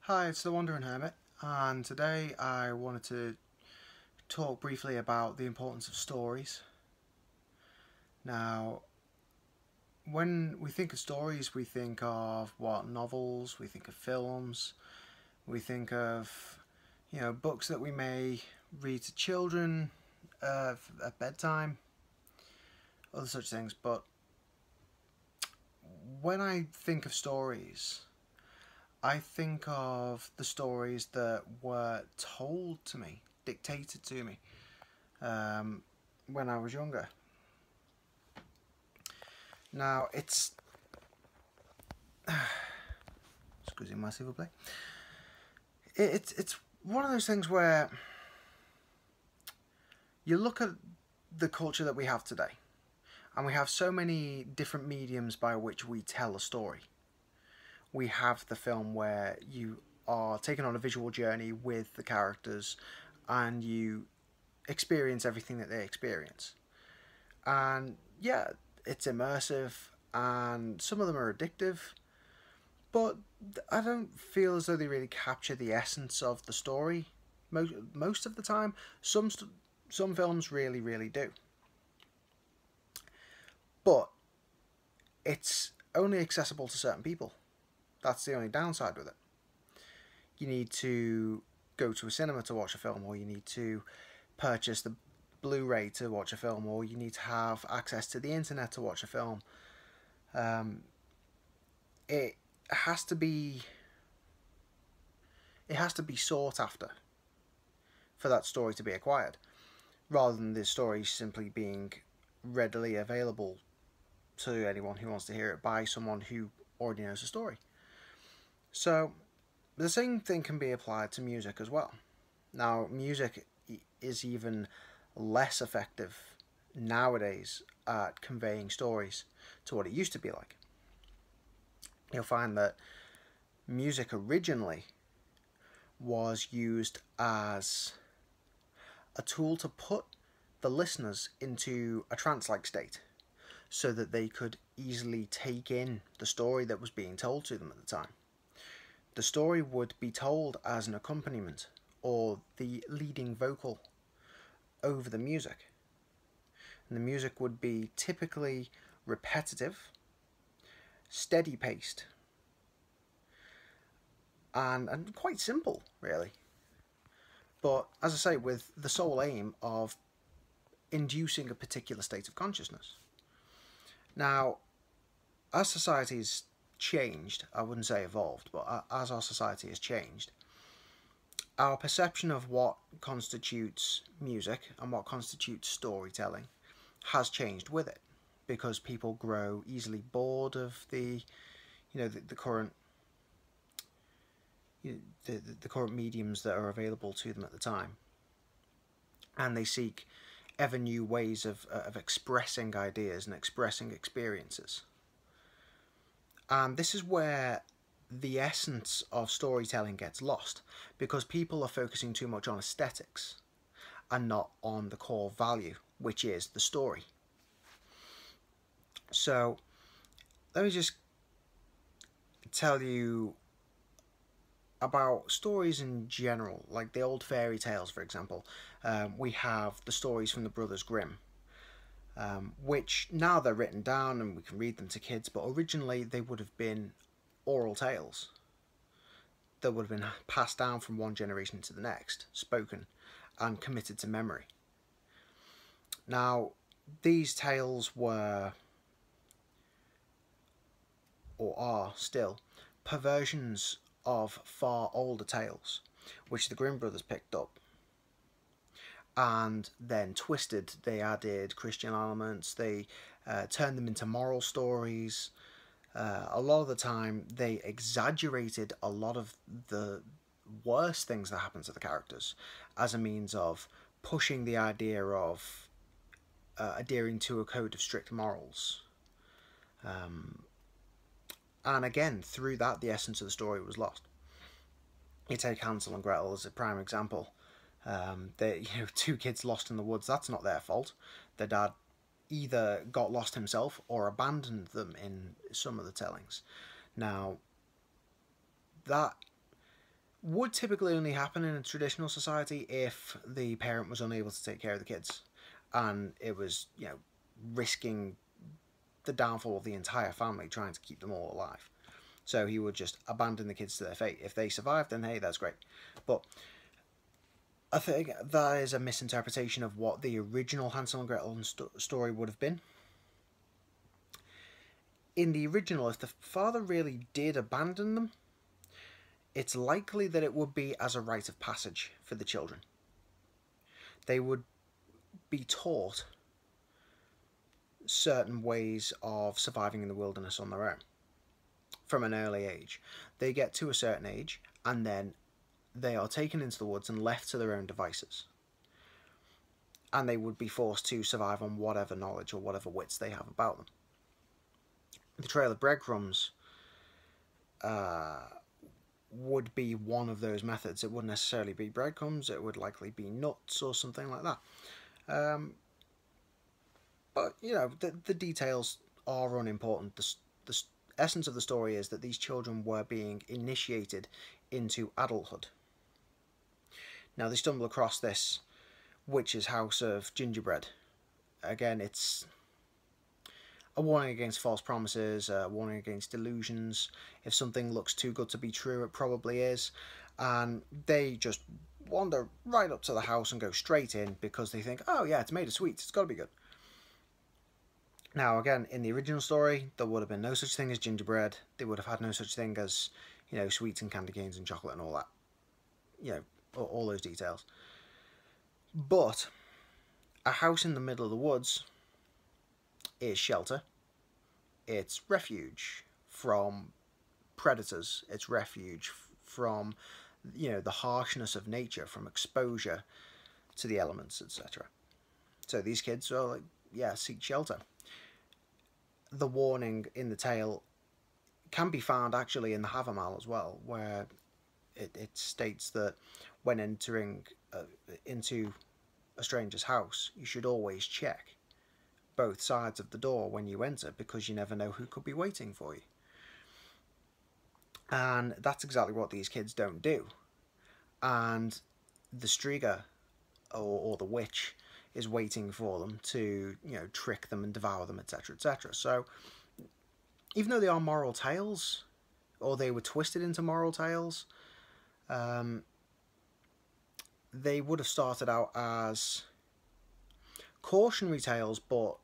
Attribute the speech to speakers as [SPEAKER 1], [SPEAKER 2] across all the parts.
[SPEAKER 1] Hi, it's the Wandering Hermit, and today I wanted to talk briefly about the importance of stories. Now, when we think of stories, we think of novels, we think of films, we think of, books that we may read to children at bedtime, other such things. But when I think of stories, I think of the stories that were told to me, dictated to me, when I was younger. Now, excusez-moi s'il vous plaît. It's one of those things where you look at the culture that we have today, and we have so many different mediums by which we tell a story. We have the film where you are taken on a visual journey with the characters and you experience everything that they experience. And yeah, it's immersive and some of them are addictive, but I don't feel as though they really capture the essence of the story most of the time. Some films really do. But it's only accessible to certain people. That's the only downside with it. You need to go to a cinema to watch a film, or you need to purchase the Blu-ray to watch a film, or you need to have access to the internet to watch a film. It has to be sought after for that story to be acquired, rather than the story simply being readily available to anyone who wants to hear it by someone who already knows the story. So the same thing can be applied to music as well. Now, music is even less effective nowadays at conveying stories to what it used to be like. You'll find that music originally was used as a tool to put the listeners into a trance-like state so that they could easily take in the story that was being told to them at the time. The story would be told as an accompaniment or the leading vocal over the music. And the music would be typically repetitive, steady paced, and quite simple, really. But as I say, with the sole aim of inducing a particular state of consciousness. Now, as society's changed, I wouldn't say evolved, but as our society has changed, our perception of what constitutes music and what constitutes storytelling has changed with it, because people grow easily bored of the current the current mediums that are available to them at the time, and they seek ever new ways of expressing ideas and expressing experiences. And this is where the essence of storytelling gets lost, because people are focusing too much on aesthetics and not on the core value, which is the story. So let me just tell you about stories in general, like the old fairy tales, for example. We have the stories from the Brothers Grimm, which now they're written down and we can read them to kids, but originally they would have been oral tales that would have been passed down from one generation to the next, spoken and committed to memory. Now, these tales were, or are still, perversions of far older tales, which the Grimm Brothers picked up and then twisted. They added Christian elements, they turned them into moral stories. A lot of the time they exaggerated a lot of the worst things that happen to the characters as a means of pushing the idea of adhering to a code of strict morals. And again, through that, the essence of the story was lost. You take Hansel and Gretel as a prime example. Two kids lost in the woods. That's not their fault. Their dad either got lost himself or abandoned them in some of the tellings. Now, that would typically only happen in a traditional society if the parent was unable to take care of the kids, and it was, risking the downfall of the entire family trying to keep them all alive. So he would just abandon the kids to their fate. If they survived, then hey, that's great. But I think that is a misinterpretation of what the original Hansel and Gretel story would have been. In the original, if the father really did abandon them, it's likely that it would be as a rite of passage for the children. They would be taught certain ways of surviving in the wilderness on their own from an early age. They get to a certain age, and then they are taken into the woods and left to their own devices. And they would be forced to survive on whatever knowledge or whatever wits they have about them. The trail of breadcrumbs would be one of those methods. It wouldn't necessarily be breadcrumbs, it would likely be nuts or something like that. But, the details are unimportant. The essence of the story is that these children were being initiated into adulthood. Now, they stumble across this witch's house of gingerbread. Again, it's a warning against false promises, a warning against delusions. If something looks too good to be true, it probably is. And they just wander right up to the house and go straight in because they think, oh yeah, it's made of sweets, it's got to be good. Now, again, in the original story, there would have been no such thing as gingerbread. They would have had no such thing as, sweets and candy canes and chocolate and all that. All those details. But a house in the middle of the woods is shelter. It's refuge from predators. It's refuge from, the harshness of nature, from exposure to the elements, etc. So these kids are like, seek shelter. The warning in the tale can be found actually in the Havamal as well, where it states that when entering into a stranger's house, you should always check both sides of the door when you enter, because you never know who could be waiting for you. And that's exactly what these kids don't do. And the Striga, or the witch, is waiting for them to, trick them and devour them, etc., etc. So, even though they are moral tales, or they were twisted into moral tales, they would have started out as cautionary tales, but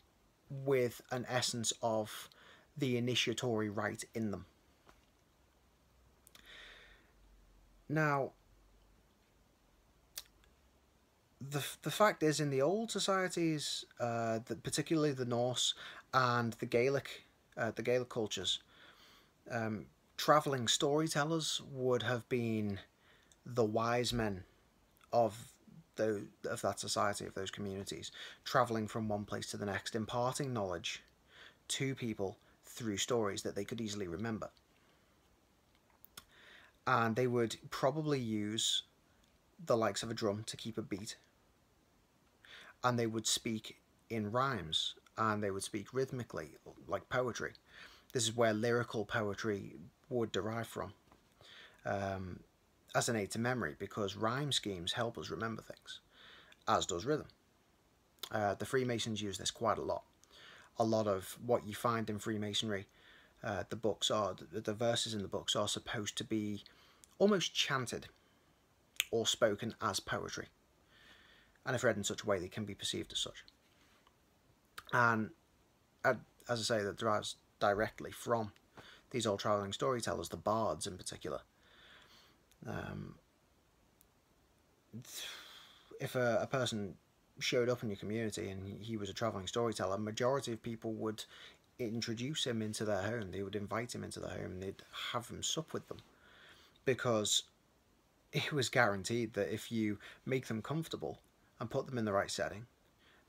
[SPEAKER 1] with an essence of the initiatory rite in them. Now, the fact is, in the old societies, particularly the Norse and the Gaelic cultures, travelling storytellers would have been the wise men of that society, of those communities, travelling from one place to the next, imparting knowledge to people through stories that they could easily remember. And they would probably use the likes of a drum to keep a beat, and they would speak in rhymes, and they would speak rhythmically, like poetry. This is where lyrical poetry would derive from, as an aid to memory, because rhyme schemes help us remember things, as does rhythm. The Freemasons use this quite a lot. A lot of what you find in Freemasonry, the verses in the books are supposed to be almost chanted or spoken as poetry. And if read in such a way, they can be perceived as such. And as I say, that derives directly from these old travelling storytellers, the bards in particular. If a person showed up in your community and he was a travelling storyteller, majority of people would introduce him into their home. They would invite him into their home and they'd have him sup with them, because it was guaranteed that if you make them comfortable and put them in the right setting,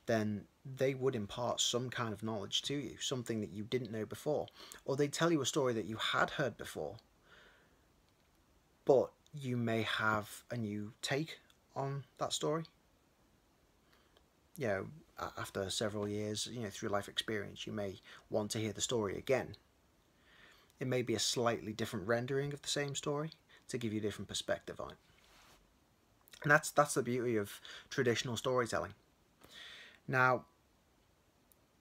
[SPEAKER 1] then they would impart some kind of knowledge to you, something that you didn't know before, or they'd tell you a story that you had heard before, but you may have a new take on that story. After several years, through life experience, you may want to hear the story again. It may be a slightly different rendering of the same story. to give you a different perspective on it. And that's the beauty of traditional storytelling. Now,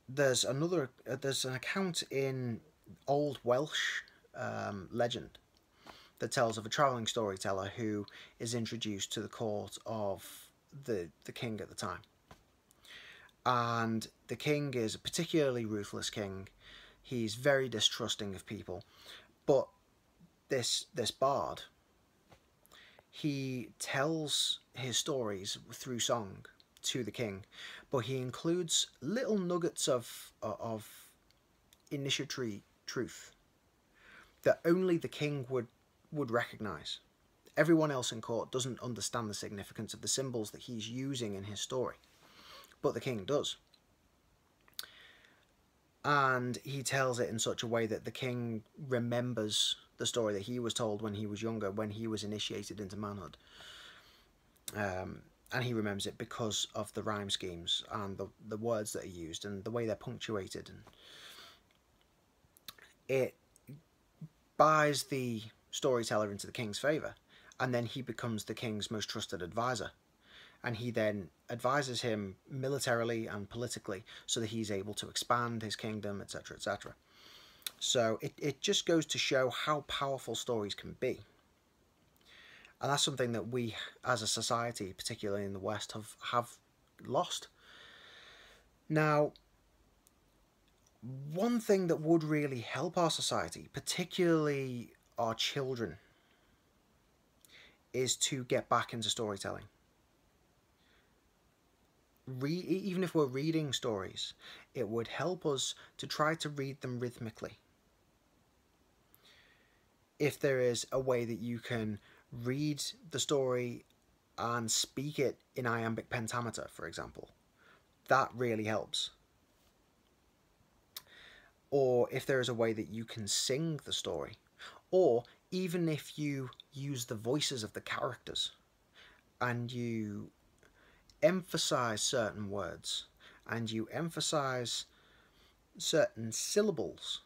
[SPEAKER 1] there's an account in Old Welsh legend that tells of a travelling storyteller who is introduced to the court of the king at the time. And the king is a particularly ruthless king. He's very distrusting of people. But this bard, he tells his stories through song to the king, but he includes little nuggets of initiatory truth that only the king would recognise. Everyone else in court doesn't understand the significance of the symbols that he's using in his story, but the king does. And he tells it in such a way that the king remembers the story that he was told when he was younger, when he was initiated into manhood. And he remembers it because of the rhyme schemes and the words that are used and the way they're punctuated. And it buys the storyteller into the king's favour, and then he becomes the king's most trusted advisor. And he then advises him militarily and politically so that he's able to expand his kingdom, etc., etc. So it just goes to show how powerful stories can be. And that's something that we, as a society, particularly in the West, have lost. Now, one thing that would really help our society, particularly our children, is to get back into storytelling. Even if we're reading stories, it would help us to try to read them rhythmically. If there is a way that you can read the story and speak it in iambic pentameter, for example, that really helps. Or if there is a way that you can sing the story, or even if you use the voices of the characters and you emphasize certain words and you emphasize certain syllables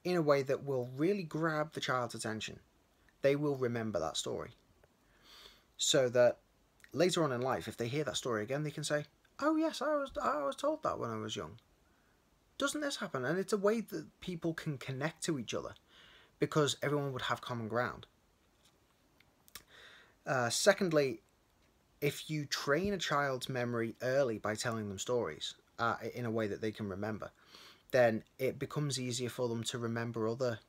[SPEAKER 1] in a way that will really grab the child's attention, they will remember that story. So that later on in life, if they hear that story again, they can say, oh yes, I was told that when I was young. Doesn't this happen? And it's a way that people can connect to each other because everyone would have common ground. Secondly, if you train a child's memory early by telling them stories in a way that they can remember, then it becomes easier for them to remember other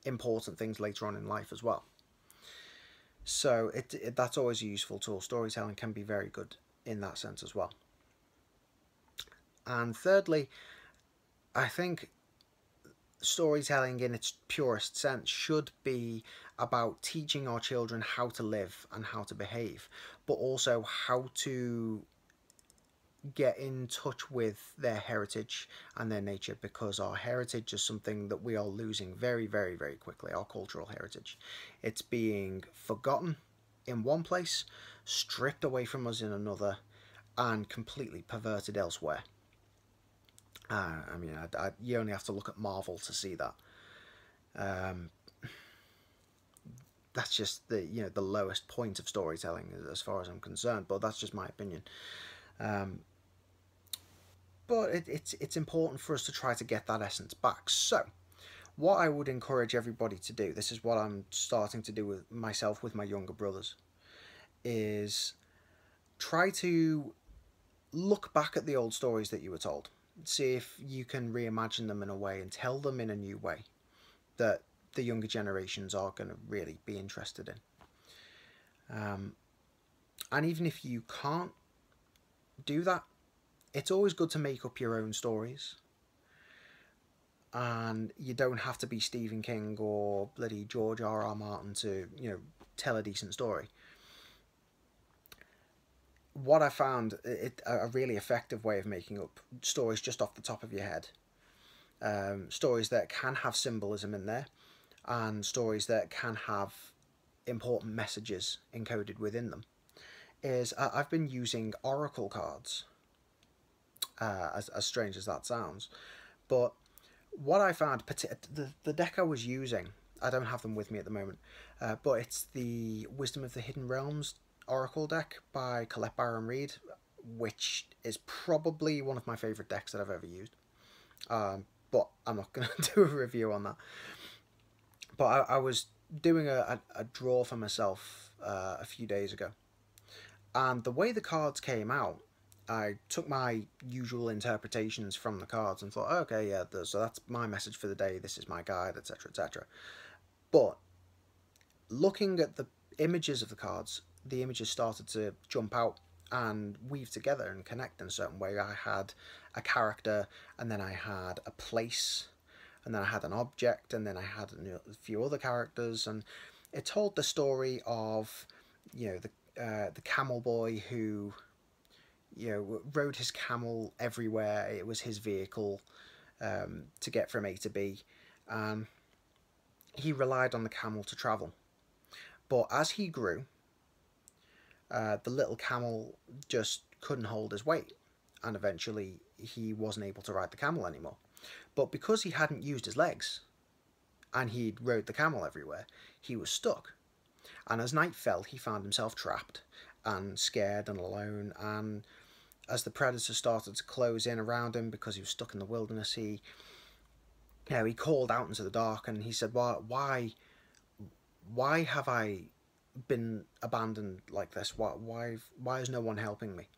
[SPEAKER 1] important things later on in life as well. So that's always a useful tool. Storytelling can be very good in that sense as well. And thirdly, I think storytelling in its purest sense should be about teaching our children how to live and how to behave, but also how to get in touch with their heritage and their nature, because our heritage is something that we are losing very, very, very quickly. Our cultural heritage, it's being forgotten in one place, stripped away from us in another, and completely perverted elsewhere. I mean, you only have to look at Marvel to see that. That's just the lowest point of storytelling as far as I'm concerned, but that's just my opinion. But it's important for us to try to get that essence back. So what I would encourage everybody to do, this is what I'm starting to do with myself, with my younger brothers, is try to look back at the old stories that you were told. See if you can reimagine them in a way and tell them in a new way that the younger generations are going to really be interested in. And even if you can't do that, it's always good to make up your own stories. And you don't have to be Stephen King or bloody George R.R. Martin to, tell a decent story. What I found a really effective way of making up stories just off the top of your head, stories that can have symbolism in there, and stories that can have important messages encoded within them, is I've been using oracle cards, as strange as that sounds. But what I found, the deck I was using, I don't have them with me at the moment, but it's the Wisdom of the Hidden Realms Oracle deck by Colette Baron Reed, which is probably one of my favourite decks that I've ever used. But I'm not going to do a review on that. But I was doing a draw for myself a few days ago, and the way the cards came out, I took my usual interpretations from the cards and thought, okay, yeah, so that's my message for the day, this is my guide, etc, etc. But looking at the images of the cards, the images started to jump out and weave together and connect in a certain way. I had a character, and then I had a place, and then I had an object, and then I had a few other characters, and it told the story of, the camel boy who, rode his camel everywhere. It was his vehicle to get from A to B. He relied on the camel to travel. But as he grew, the little camel just couldn't hold his weight, and eventually he wasn't able to ride the camel anymore. But because he hadn't used his legs, and he'd rode the camel everywhere, he was stuck. And as night fell, he found himself trapped and scared and alone, and as the predators started to close in around him because he was stuck in the wilderness, he called out into the dark, and he said, why have I been abandoned like this? Why is no one helping me?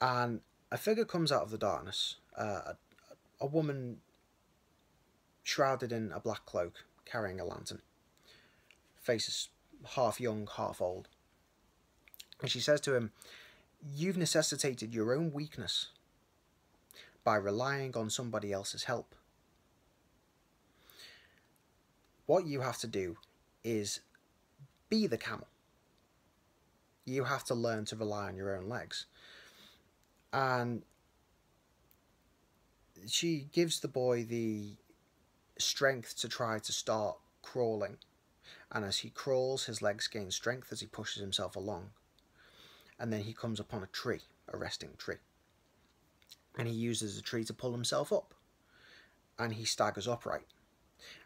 [SPEAKER 1] And a figure comes out of the darkness, a woman shrouded in a black cloak, carrying a lantern. Face is half young, half old. And she says to him, "You've necessitated your own weakness by relying on somebody else's help. What you have to do is be the camel. You have to learn to rely on your own legs." And she gives the boy the strength to try to start crawling. And as he crawls, his legs gain strength as he pushes himself along. And then he comes upon a tree, a resting tree. And he uses the tree to pull himself up. And he staggers upright.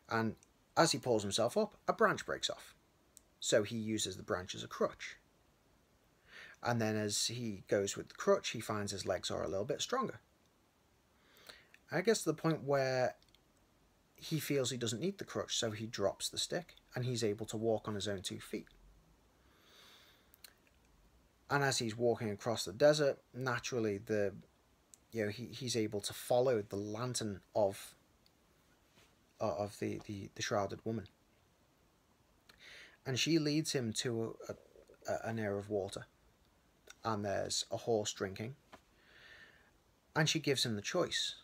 [SPEAKER 1] And as he pulls himself up, a branch breaks off. So he uses the branch as a crutch. And then as he goes with the crutch, he finds his legs are a little bit stronger. And it gets to the point where he feels he doesn't need the crutch, so he drops the stick, and he's able to walk on his own 2 feet. And as he's walking across the desert, naturally he's able to follow the lantern of the shrouded woman. And she leads him to an area of water. And there's a horse drinking. And she gives him the choice.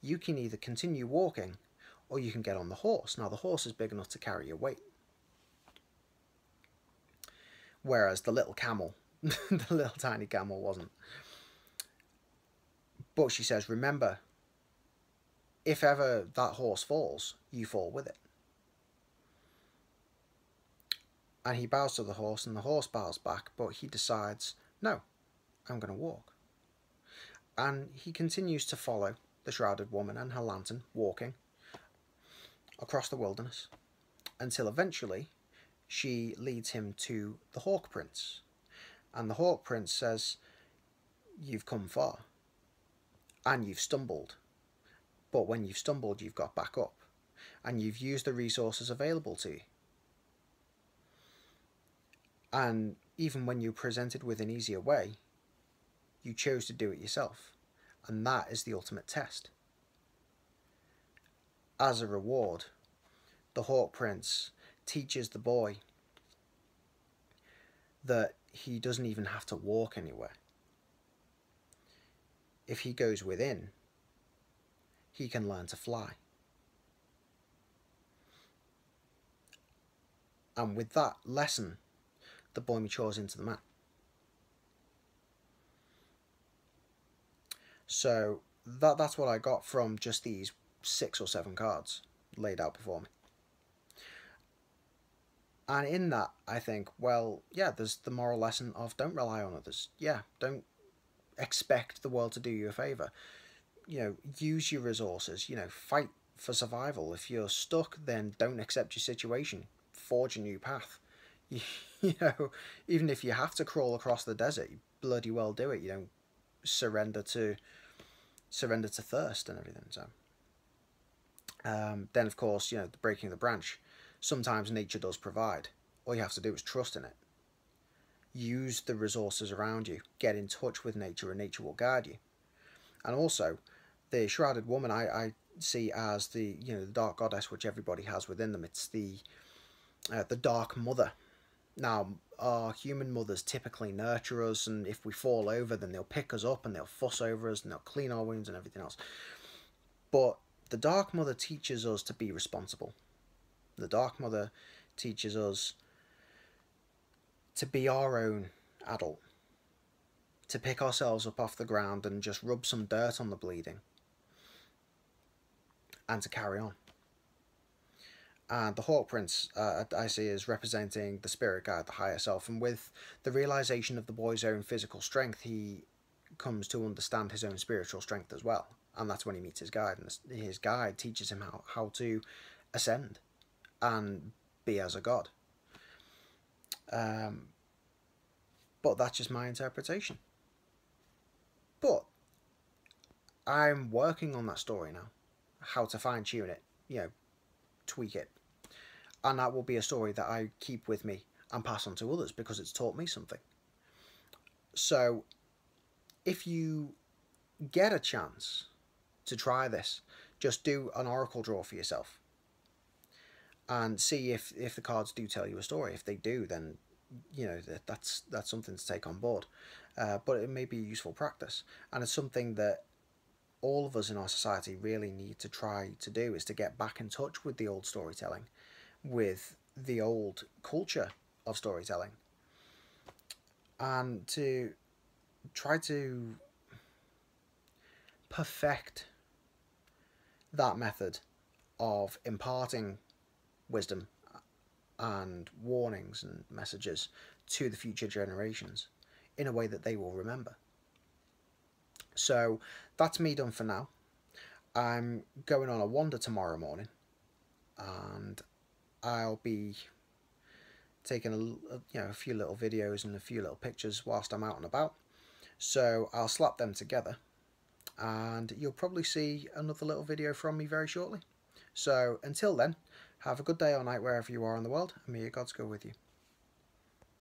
[SPEAKER 1] You can either continue walking, or you can get on the horse. Now, the horse is big enough to carry your weight. Whereas the little camel, the little tiny camel wasn't. But she says, remember, if ever that horse falls, you fall with it. And he bows to the horse, and the horse bows back, but he decides, no, I'm going to walk. And he continues to follow the shrouded woman and her lantern, walking across the wilderness, until eventually she leads him to the Hawk Prince. And the Hawk Prince says, you've come far, and you've stumbled. But when you've stumbled, you've got back up, and you've used the resources available to you. And even when you're presented with an easier way, you chose to do it yourself. And that is the ultimate test. As a reward, the Hawk Prince teaches the boy that he doesn't even have to walk anywhere. If he goes within, he can learn to fly. And with that lesson, the boy matures into the man. So that's what I got from just these 6 or 7 cards laid out before me. And in that, I think, well, yeah, there's the moral lesson of don't rely on others. Yeah, don't expect the world to do you a favour. Use your resources. Fight for survival. If you're stuck, then don't accept your situation. Forge a new path. You know, even if you have to crawl across the desert, you bloody well do it. You don't surrender to thirst and everything. So then, of course, you know, the breaking of the branch. Sometimes nature does provide. All you have to do is trust in it. Use the resources around you. Get in touch with nature, and nature will guide you. And also, the shrouded woman I see as the, you know, the dark goddess which everybody has within them. It's the dark mother. Now, our human mothers typically nurture us, and if we fall over, then they'll pick us up and they'll fuss over us and they'll clean our wounds and everything else. But the dark mother teaches us to be responsible. The dark mother teaches us to be our own adult, to pick ourselves up off the ground and just rub some dirt on the bleeding, and to carry on. And the Hawk Prince I see as representing the spirit guide, the higher self, and with the realization of the boy's own physical strength, he comes to understand his own spiritual strength as well. And that's when he meets his guide, and his guide teaches him how to ascend and be as a god. But that's just my interpretation. But I'm working on that story now, how to fine tune it, you know, tweak it. And that will be a story that I keep with me and pass on to others because it's taught me something. So if you get a chance to try this, just do an oracle draw for yourself and see if the cards do tell you a story. If they do, then you know that's something to take on board. But it may be a useful practice, and it's something that all of us in our society really need to try to do, is to get back in touch with the old storytelling, with the old culture of storytelling, and to try to perfect that method of imparting wisdom and warnings and messages to the future generations in a way that they will remember. So that's me done for now. I'm going on a wander tomorrow morning, and I'll be taking a few little videos and a few little pictures whilst I'm out and about. So I'll slap them together, and you'll probably see another little video from me very shortly. So until then, have a good day or night wherever you are in the world, and may your gods go with you.